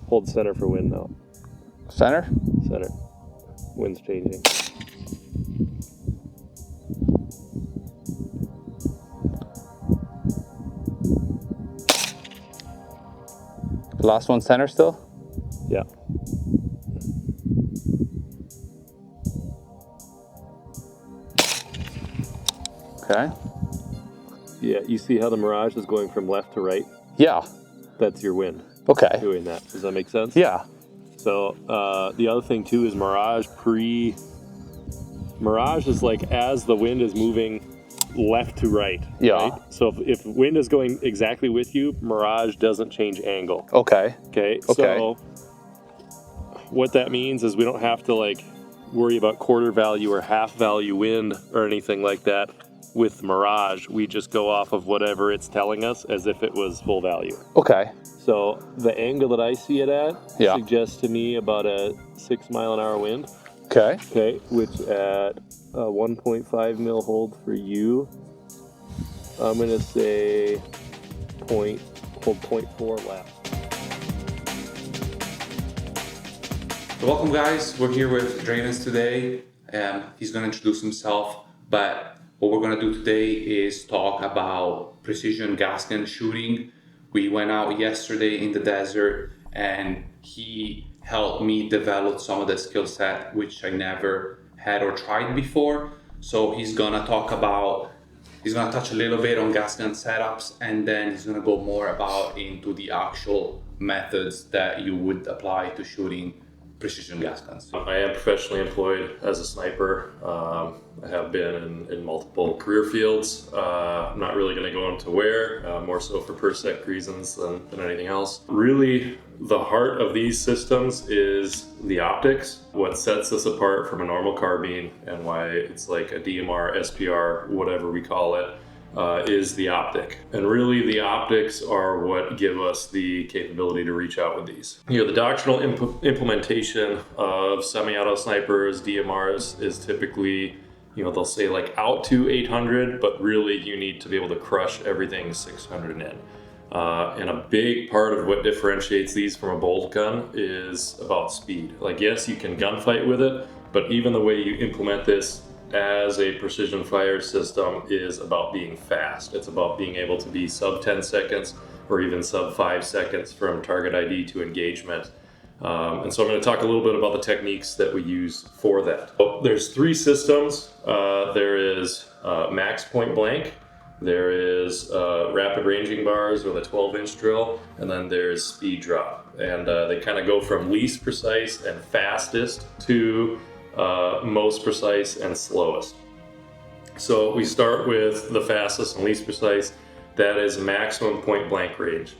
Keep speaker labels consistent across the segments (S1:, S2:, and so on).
S1: Hold center for wind now.
S2: Center?
S1: Center. Wind's changing.
S2: The last one center still?
S1: Yeah.
S2: Okay.
S1: Yeah, you see how the mirage is going from left to right?
S2: Yeah.
S1: That's your wind
S2: Okay.
S1: doing that. Does that make sense?
S2: Yeah.
S1: So the other thing too is mirage is like as the wind is moving left to right.
S2: Yeah.
S1: Right? So if wind is going exactly with you, mirage doesn't change angle.
S2: Okay.
S1: Okay.
S2: Okay.
S1: So what that means is we don't have to like worry about quarter value or half value wind or anything like that with mirage. We just go off of whatever it's telling us as if it was full value.
S2: Okay.
S1: So the angle that I see it at suggests to me about a 6 mile an hour wind.
S2: Okay.
S1: Okay, which at 1.5 mil hold for you, I'm gonna say hold 0.4 left.
S3: Welcome guys, we're here with Drainus today. He's gonna introduce himself, but what we're gonna do today is talk about precision gas gun shooting. We went out yesterday in the desert and he helped me develop some of the skill set which I never had or tried before. So he's gonna touch a little bit on gas gun setups, and then he's gonna go more into the actual methods that you would apply to shooting precision gas guns.
S1: I am professionally employed as a sniper. I have been in multiple career fields. I'm not really going to go into where, more so for persec reasons than anything else. Really, the heart of these systems is the optics. What sets us apart from a normal carbine and why it's like a DMR, SPR, whatever we call it, is the optic. And really the optics are what give us the capability to reach out with these. You know, the doctrinal implementation of semi-auto snipers, DMRs, is typically, you know, they'll say like out to 800, but really you need to be able to crush everything 600 and in. And a big part of what differentiates these from a bolt gun is about speed. Like, yes, you can gunfight with it, but even the way you implement this as a precision fire system is about being fast. It's about being able to be sub 10 seconds or even sub 5 seconds from target ID to engagement. And so I'm going to talk a little bit about the techniques that we use for that. So there's 3 systems. There is max point blank, there is rapid ranging bars with a 12-inch drill, and then there's speed drop. And they kind of go from least precise and fastest to most precise and slowest. So we start with the fastest and least precise. That is maximum point blank range.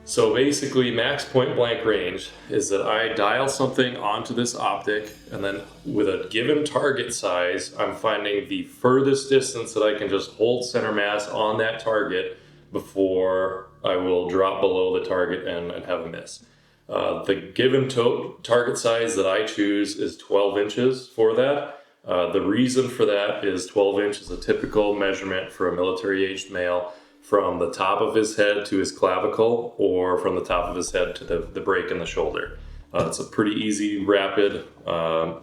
S1: So basically, max point blank range is that I dial something onto this optic, and then with a given target size, I'm finding the furthest distance that I can just hold center mass on that target before I will drop below the target and have a miss. The given target size that I choose is 12 inches for that. The reason for that is 12 inch is a typical measurement for a military-aged male from the top of his head to his clavicle, or from the top of his head to the break in the shoulder. It's a pretty easy, rapid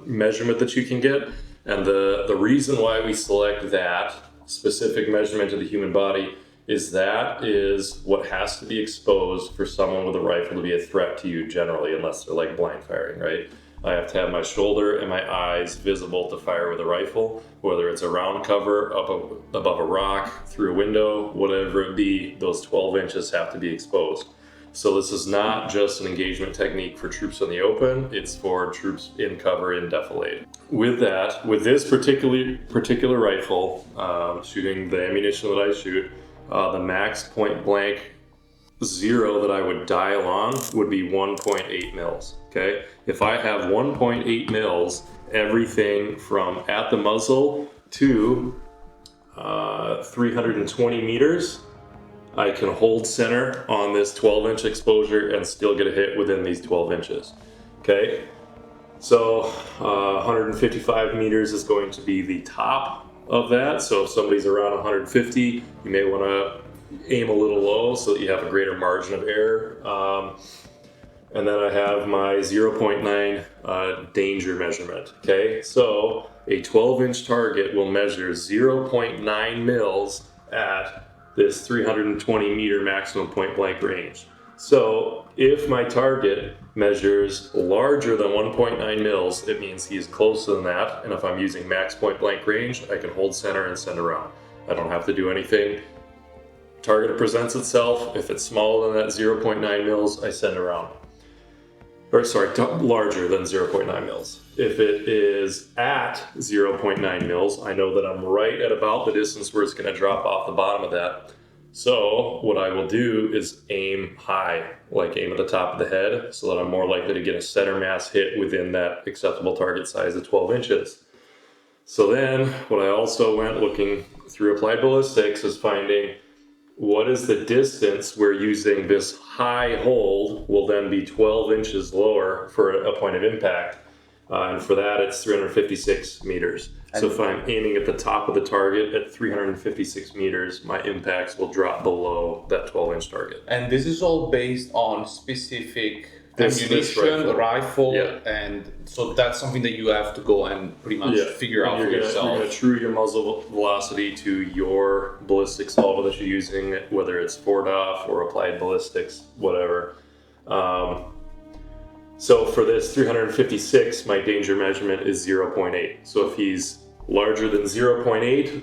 S1: measurement that you can get. And the reason why we select that specific measurement of the human body is that is what has to be exposed for someone with a rifle to be a threat to you generally, unless they're like blind firing, right? I have to have my shoulder and my eyes visible to fire with a rifle, whether it's a round cover up above a rock, through a window, whatever it be, those 12 inches have to be exposed. So this is not just an engagement technique for troops in the open, it's for troops in cover in defilade. With that, with this particular rifle, shooting the ammunition that I shoot, the max point blank zero that I would dial on would be 1.8 mils, okay? If I have 1.8 mils, everything from at the muzzle to 320 meters, I can hold center on this 12-inch exposure and still get a hit within these 12 inches, okay? So 155 meters is going to be the top of that. So if somebody's around 150, you may want to aim a little low so that you have a greater margin of error. and then I have my 0.9 danger measurement. Okay, so a 12-inch target will measure 0.9 mils at this 320 meter maximum point blank range. So if my target measures larger than 1.9 mils, it means he's closer than that. And if I'm using max point blank range, I can hold center and send around. I don't have to do anything. Target presents itself. If it's smaller than that 0.9 mils, I send around. Or sorry, larger than 0.9 mils. If it is at 0.9 mils, I know that I'm right at about the distance where it's going to drop off the bottom of that. So what I will do is aim high, like aim at the top of the head, so that I'm more likely to get a center mass hit within that acceptable target size of 12 inches. So then what I also went looking through applied ballistics is finding what is the distance where using this high hold will then be 12 inches lower for a point of impact. And for that, it's 356 meters. So if I'm aiming at the top of the target at 356 meters, my impacts will drop below that 12-inch target.
S3: And this is all based on specific
S1: This
S3: ammunition, rifle,
S1: yeah.
S3: and so that's something that you have to go and pretty much figure out for yourself.
S1: You're going to true your muzzle velocity to your ballistic solver that you're using, whether it's 4DOF or applied ballistics, whatever. So for this 356, my danger measurement is 0.8. So if he's larger than 0.8,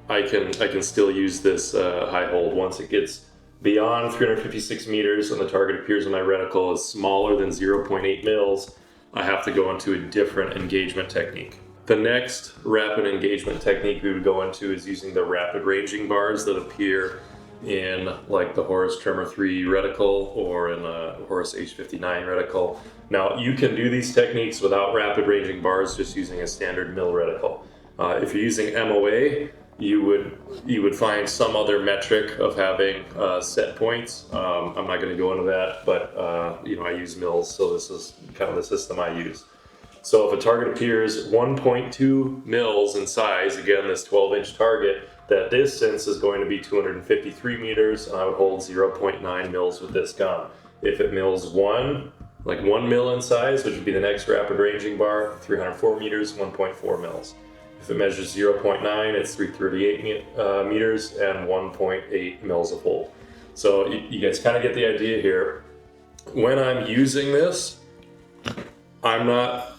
S1: I can still use this high hold. Once it gets beyond 356 meters and the target appears in my reticle as smaller than 0.8 mils, I have to go into a different engagement technique. The next rapid engagement technique we would go into is using the rapid ranging bars that appear in like the Horus Tremor 3 reticle or in a Horus H59 reticle. Now you can do these techniques without rapid ranging bars, just using a standard mil reticle. If you're using MOA, you would find some other metric of having set points. I'm not going to go into that, but I use mils, so this is kind of the system I use. So if a target appears 1.2 mils in size, again this 12-inch target, that distance is going to be 253 meters, and I would hold 0.9 mils with this gun. If it mills 1 mil in size, which would be the next rapid ranging bar, 304 meters, 1.4 mils. If it measures 0.9, it's 338 meters and 1.8 mils of hold. So you guys kind of get the idea here. When I'm using this, I'm not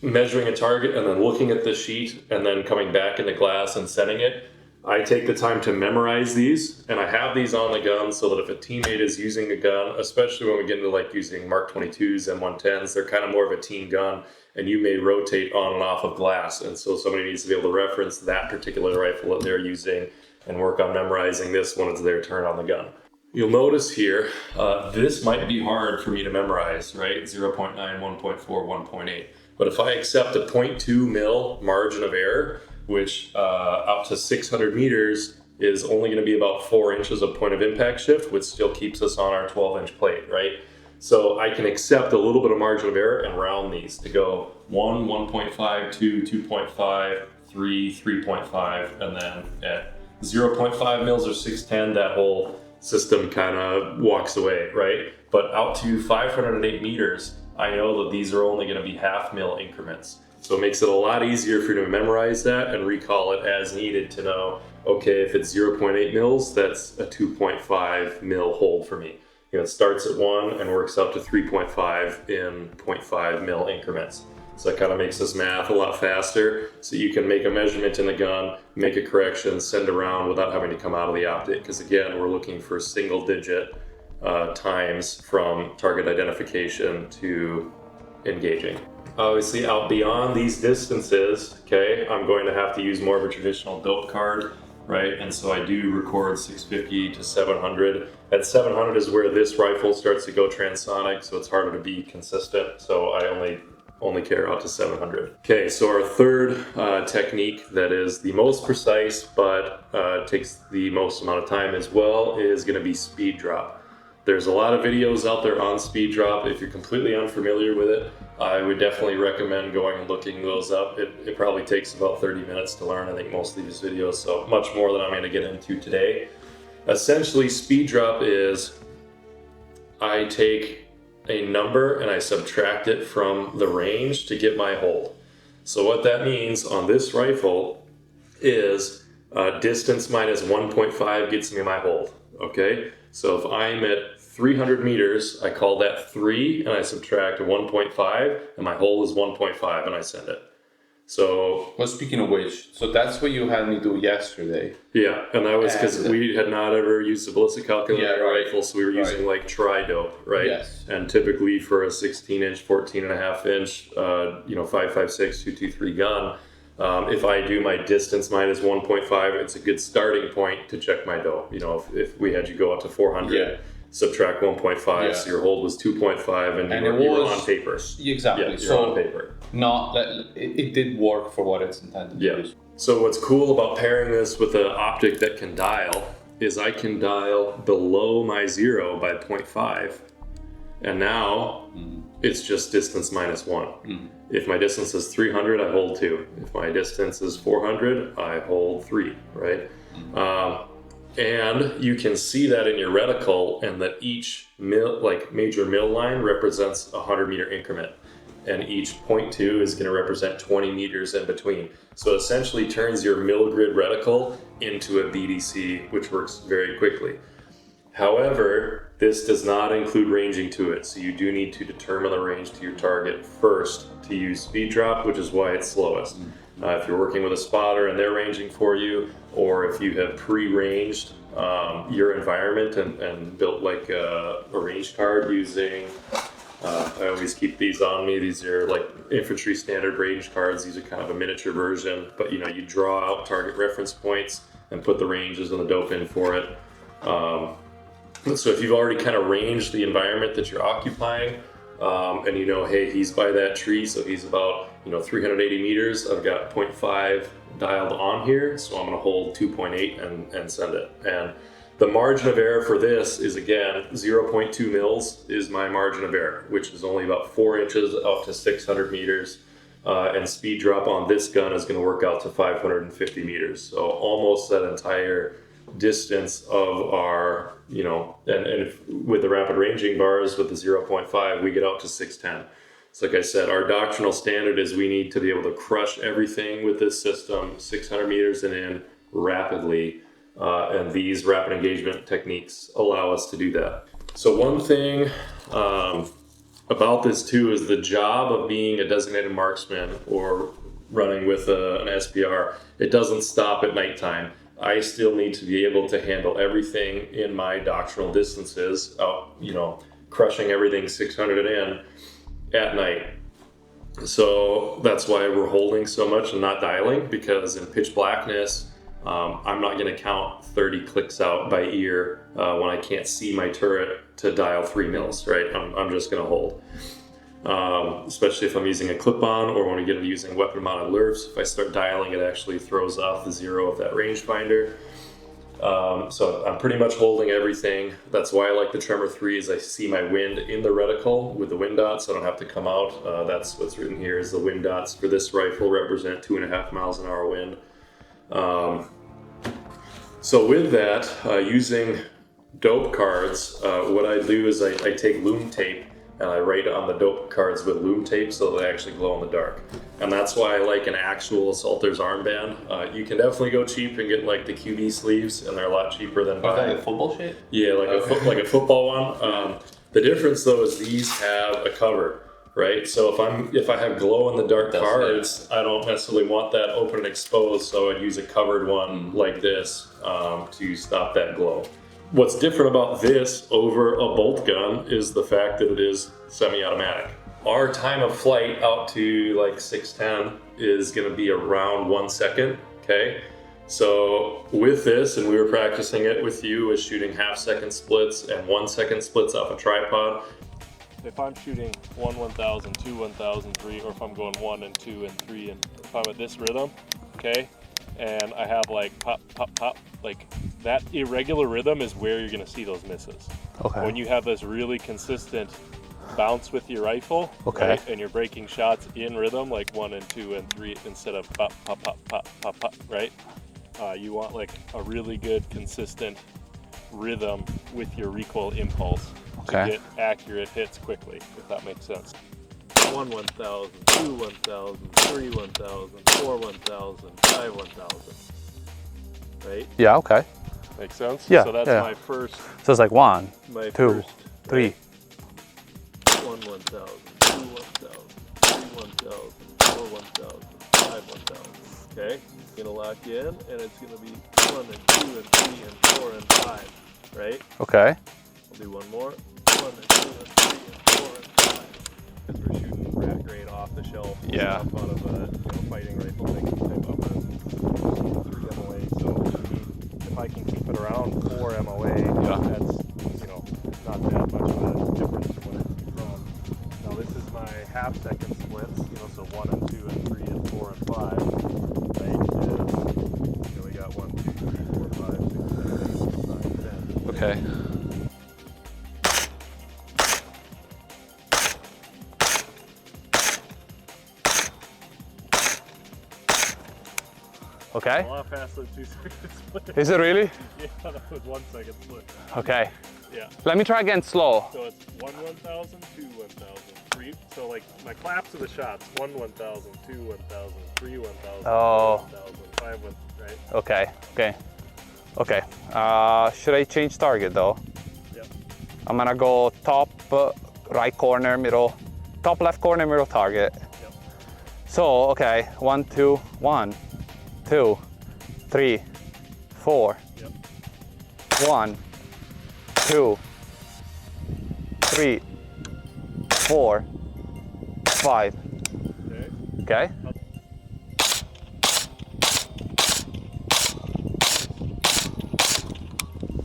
S1: measuring a target and then looking at the sheet and then coming back into glass and setting it. I take the time to memorize these, and I have these on the gun so that if a teammate is using a gun, especially when we get into like using Mark 22s and 110s, they're kind of more of a team gun, and you may rotate on and off of glass. And so somebody needs to be able to reference that particular rifle that they're using and work on memorizing this when it's their turn on the gun. You'll notice here, this might be hard for me to memorize, right? 0.9, 1.4, 1.8. But if I accept a 0.2 mil margin of error, which up to 600 meters is only going to be about 4 inches of point of impact shift, which still keeps us on our 12-inch plate, right? So I can accept a little bit of margin of error and round these to go 1, 1.5, 2, 2.5, 3, 3.5, and then at 0.5 mils or 610, that whole system kind of walks away, right? But out to 508 meters, I know that these are only going to be half mil increments. So it makes it a lot easier for you to memorize that and recall it as needed to know, okay, if it's 0.8 mils, that's a 2.5 mil hold for me. It starts at 1 and works up to 3.5 in 0.5 mil increments. So that kind of makes this math a lot faster. So you can make a measurement in the gun, make a correction, send around without having to come out of the optic. Because again, we're looking for single digit times from target identification to engaging. Obviously out beyond these distances, okay, I'm going to have to use more of a traditional dope card, right? And so I do record 650 to 700. At 700 is where this rifle starts to go transonic, so it's harder to be consistent. So I only care out to 700. Okay, so our third technique that is the most precise, but takes the most amount of time as well, is gonna be speed drop. There's a lot of videos out there on speed drop. If you're completely unfamiliar with it, I would definitely recommend going and looking those up. It probably takes about 30 minutes to learn, I think, most of these videos, so much more than I'm going to get into today. Essentially, speed drop is I take a number and I subtract it from the range to get my hold. So what that means on this rifle is distance minus 1.5 gets me my hold. Okay, so if I'm at 300 meters, I call that 3 and I subtract 1.5 and my hold is 1.5 and I send it. So,
S3: well, speaking of which, so that's what you had me do yesterday.
S1: yeah, and that was because we had not ever used a ballistic calculator rifle, so we were using like tri-dope, right?
S3: Yes.
S1: And typically for a 16-inch, 14.5-inch, 5.56, 223 gun, if I do my distance minus 1.5, it's a good starting point to check my dope. You know, if we had you go up to 400, subtract 1.5, so your hold was 2.5, and you were on paper.
S3: Exactly.
S1: Yeah, you're on paper.
S3: Not that it did work for what it's intended to do.
S1: So what's cool about pairing this with an optic that can dial is I can dial below my 0 by 0.5, and now it's just distance minus 1. If my distance is 300, I hold 2. If my distance is 400, I hold 3, right? And you can see that in your reticle, and that each major mill line represents a 100-meter increment, and each 0.2 is going to represent 20 meters in between. So it essentially turns your mill grid reticle into a BDC, which works very quickly. However, this does not include ranging to it, so you do need to determine the range to your target first to use speed drop, which is why it's slowest. If you're working with a spotter and they're ranging for you, or if you have pre-ranged your environment and built like a range card using, I always keep these on me. These are like infantry standard range cards. These are kind of a miniature version, but you draw out target reference points and put the ranges and the dope in for it. So if you've already kind of ranged the environment that you're occupying, and hey, he's by that tree, so he's about 380 meters. I've got 0.5 dialed on here, so I'm going to hold 2.8 and send it. And the margin of error for this is, again, 0.2 mils is my margin of error, which is only about 4 inches up to 600 meters. And speed drop on this gun is going to work out to 550 meters. So almost that entire distance of our, and if, with the rapid ranging bars with the 0.5, we get out to 610. So like I said, our doctrinal standard is we need to be able to crush everything with this system 600 meters and in rapidly. And these rapid engagement techniques allow us to do that. So one thing about this too is the job of being a designated marksman or running with an SPR, it doesn't stop at nighttime. I still need to be able to handle everything in my doctrinal distances, crushing everything 600 and in at night. So that's why we're holding so much and not dialing, because in pitch blackness, I'm not going to count 30 clicks out by ear when I can't see my turret to dial 3 mils, right? I'm just going to hold. Especially if I'm using a clip-on or when we get into using weapon-mounted lurfs. If I start dialing, it actually throws off the 0 of that rangefinder. So I'm pretty much holding everything. That's why I like the Tremor 3 is I see my wind in the reticle with the wind dots, so I don't have to come out. That's what's written here is the wind dots for this rifle represent 2.5 miles an hour wind. So with that, using dope cards, what I do is I take lume tape and I write on the dope cards with lume tape so they actually glow in the dark. And that's why I like an actual assaulter's armband. You can definitely go cheap and get like the QB sleeves, and they're a lot cheaper than buying.
S3: Like a football shape?
S1: Yeah, like a football one. The difference though is these have a cover, right? So if I have glow in the dark cards, I don't necessarily want that open and exposed, so I'd use a covered one like this to stop that glow. What's different about this over a bolt gun is the fact that it is semi-automatic. Our time of flight out to like 610 is going to be around 1 second, okay? So with this, and we were practicing it with you, is shooting half-second splits and 1 second splits off a tripod.
S4: If I'm shooting 1 1000, 2 1000, 3, or if I'm going 1 and 2 and 3, and if I'm at this rhythm, okay, and I have like pop, pop, pop, like that irregular rhythm is where you're gonna see those misses.
S2: Okay.
S4: When you have this really consistent bounce with your rifle,
S2: okay,
S4: right, and you're breaking shots in rhythm, like 1 and 2 and 3, instead of pop, pop, pop, pop, pop, pop, right? You want like a really good consistent rhythm with your recoil impulse.
S2: Okay.
S4: to get accurate hits quickly, if that makes sense. 1 1000, 2 1000, 3 1000, 4 1000, 5 1000. Right?
S2: Yeah, okay.
S4: Makes sense?
S2: Yeah,
S4: So that's
S2: yeah.
S4: my first.
S2: So it's like 1,
S4: My
S2: 2,
S4: first,
S2: 3.
S4: right? 1 1000, 2 1000, 3 1000, 4 1000, 5 1000. Okay? It's gonna lock you in, and it's gonna be 1 and 2 and 3 and 4 and 5. Right?
S2: Okay.
S4: I'll do one more. 1 and 2 and 3 and 4 and 5. Because we're shooting rat grade off the shelf
S2: Yeah.
S4: stuff out of a fighting rifle thing type of a 3 MOA. So if I can keep it around 4 MOA, that's not that much of a difference from what it's from. Now this is my half second splits, so 1 and 2 and 3 and 4 and 5. Right? And we got 1, 2, 3, 4, 5, 6, 7, 8, 9, 10.
S2: Okay. Okay.
S4: A lot faster than 2 second split.
S2: Is it really?
S4: Yeah, that was 1 second split.
S2: Okay.
S4: Yeah.
S2: Let me try again slow.
S4: So it's 1 1000, 2 1000, 3. So like my claps of the shots: 1 1000, 2 1000, 3 1000,
S2: Oh.
S4: 4 1000, 5 1. Right?
S2: Okay. Okay. Okay. Should I change target though?
S4: Yep.
S2: I'm gonna go top right corner, middle, top left corner, middle target.
S4: Yep.
S2: So, okay, 1, 2, 1, 2, 3, 4,
S4: Yep.
S2: 1, 2, 3, 4, 5.
S4: Okay.
S2: Okay?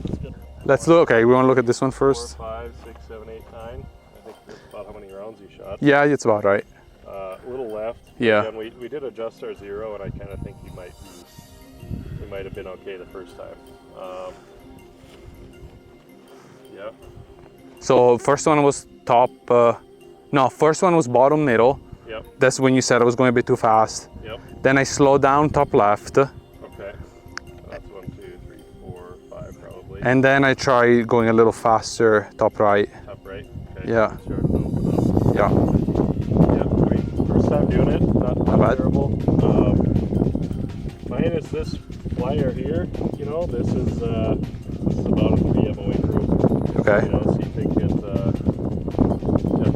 S4: That's good.
S2: Let's look. Okay, we want to look at this one
S4: 4,
S2: first.
S4: 5, 6, 7, 8, 9. I think that's about how many rounds you shot.
S2: Yeah, it's about right.
S4: A little left.
S2: Yeah.
S4: Again, we did adjust our zero, and I kind of think we might have been okay the first time. Yeah.
S2: So first one was top, no, first one was bottom middle.
S4: Yep.
S2: That's when you said I was going a bit too fast.
S4: Yep.
S2: Then I slowed down top left.
S4: Okay. That's 1, 2, 3, 4, 5 probably.
S2: And then I try going a little faster top right.
S4: Top right. Okay.
S2: Yeah.
S4: Starting to open up.
S2: Yeah.
S4: Yeah. Great. First time doing it. Not
S2: bad.
S4: terrible. Mine is this flyer here. This is about a 3 MOA group.
S2: Okay.
S4: So you think at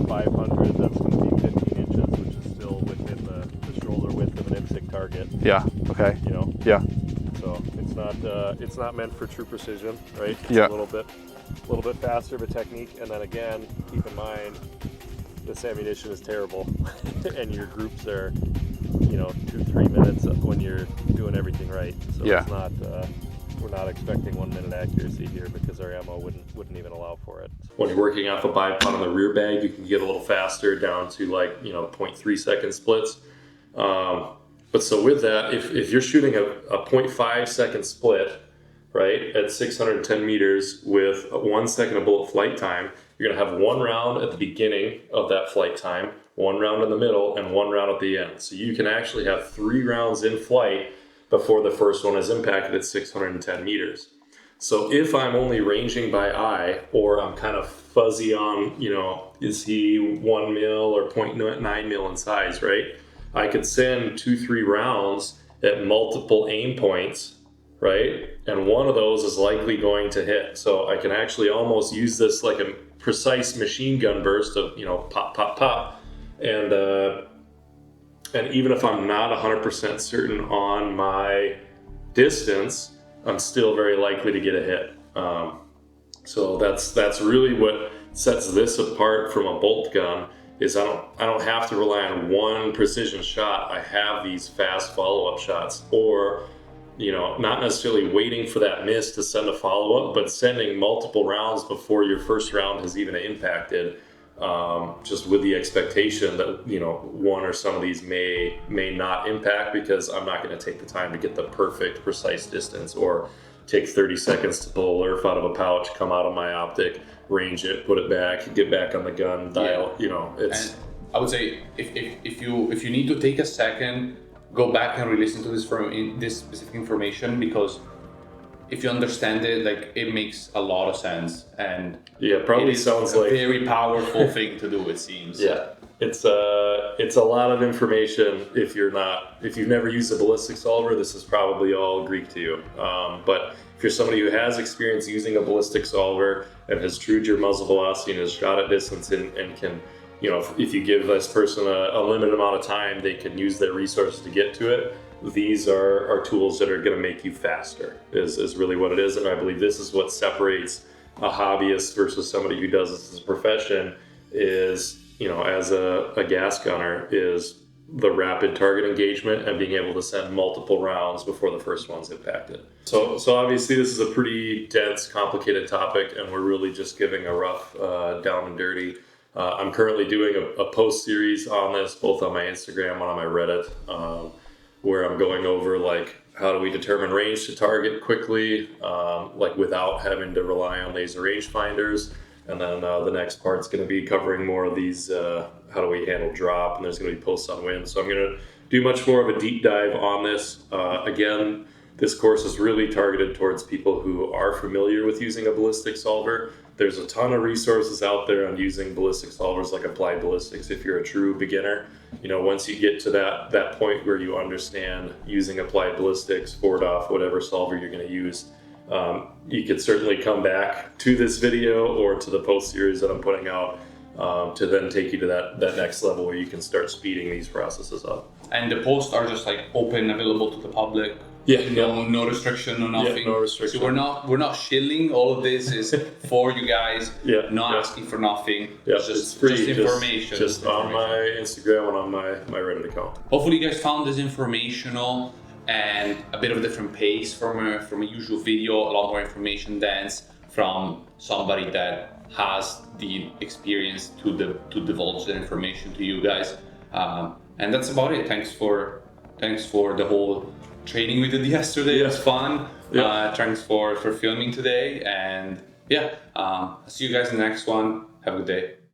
S4: 500, that's going to be 15 inches, which is still within the shoulder width of an IPSC target.
S2: Yeah. Okay. Yeah.
S4: So it's not meant for true precision, right? It's
S2: Yeah.
S4: a little bit faster of a technique, and then again, keep in mind this ammunition is terrible, and your groups are 2-3 minutes when you're doing everything right. So
S2: Yeah.
S4: it's not we're not expecting 1 minute accuracy here because our ammo wouldn't even allow for it.
S1: When you're working off a bipod on the rear bag, you can get a little faster down to 0.3 second splits. But so with that, if you're shooting a 0.5 second split, right, at 610 meters with 1 second of bullet flight time, you're gonna have 1 round at the beginning of that flight time, 1 round in the middle, and 1 round at the end. So you can actually have 3 rounds in flight before the first one is impacted at 610 meters. So if I'm only ranging by eye, or I'm kind of fuzzy on, is he 1 mil or 0.9 mil in size, right? I could send 2-3 rounds at multiple aim points, right? And one of those is likely going to hit. So I can actually almost use this like a precise machine gun burst of, pop, pop, pop. And even if I'm not 100% certain on my distance, I'm still very likely to get a hit. So that's really what sets this apart from a bolt gun. Is I don't have to rely on one precision shot. I have these fast follow-up shots, or not necessarily waiting for that miss to send a follow-up, but sending multiple rounds before your first round has even impacted. Just with the expectation that one or some of these may not impact because I'm not going to take the time to get the perfect precise distance, or take 30 seconds to pull a Lerf out of a pouch, come out of my optic, range it, put it back, get back on the gun, dial. It's.
S3: And I would say if you need to take a second, go back and re-listen to this specific information, because if you understand it, like it makes a lot of sense, and
S1: Yeah, probably
S3: it is
S1: sounds
S3: a
S1: like
S3: very powerful thing to do. It seems.
S1: yeah. It's a lot of information. If you've never used a ballistic solver, this is probably all Greek to you. But if you're somebody who has experience using a ballistic solver and has trued your muzzle velocity and has shot at distance and can, if you give this person a limited amount of time, they can use their resources to get to it. These are tools that are going to make you faster. Is really what it is, and I believe this is what separates a hobbyist versus somebody who does this as a profession. Is as a gas gunner, is the rapid target engagement and being able to send multiple rounds before the first one's impacted. So obviously this is a pretty dense, complicated topic, and we're really just giving a rough down and dirty. I'm currently doing a post series on this, both on my Instagram and on my Reddit, where I'm going over like how do we determine range to target quickly, like without having to rely on laser rangefinders. And then the next part's going to be covering more of these, how do we handle drop, and there's going to be posts on wind. So I'm going to do much more of a deep dive on this. Again, this course is really targeted towards people who are familiar with using a ballistic solver. There's a ton of resources out there on using ballistic solvers like Applied Ballistics if you're a true beginner. Once you get to that point where you understand using Applied Ballistics, Ford off, whatever solver you're going to use, you could certainly come back to this video or to the post series that I'm putting out to then take you to that next level where you can start speeding these processes up.
S3: And the posts are just like open, available to the public.
S1: Yeah,
S3: no restriction, no nothing.
S1: Yeah, no restriction.
S3: So we're not shilling. All of this is for you guys. Not asking for nothing.
S1: Yeah,
S3: it's
S1: free.
S3: Just information.
S1: Just on my Instagram and on my Reddit account.
S3: Hopefully you guys found this informational and a bit of a different pace from a usual video. A lot more information dense from somebody that has the experience to divulge the information to you guys. And that's about it. Thanks for the whole training we did yesterday. It was fun. Thanks for filming today, and I'll see you guys in the next one. Have a good day.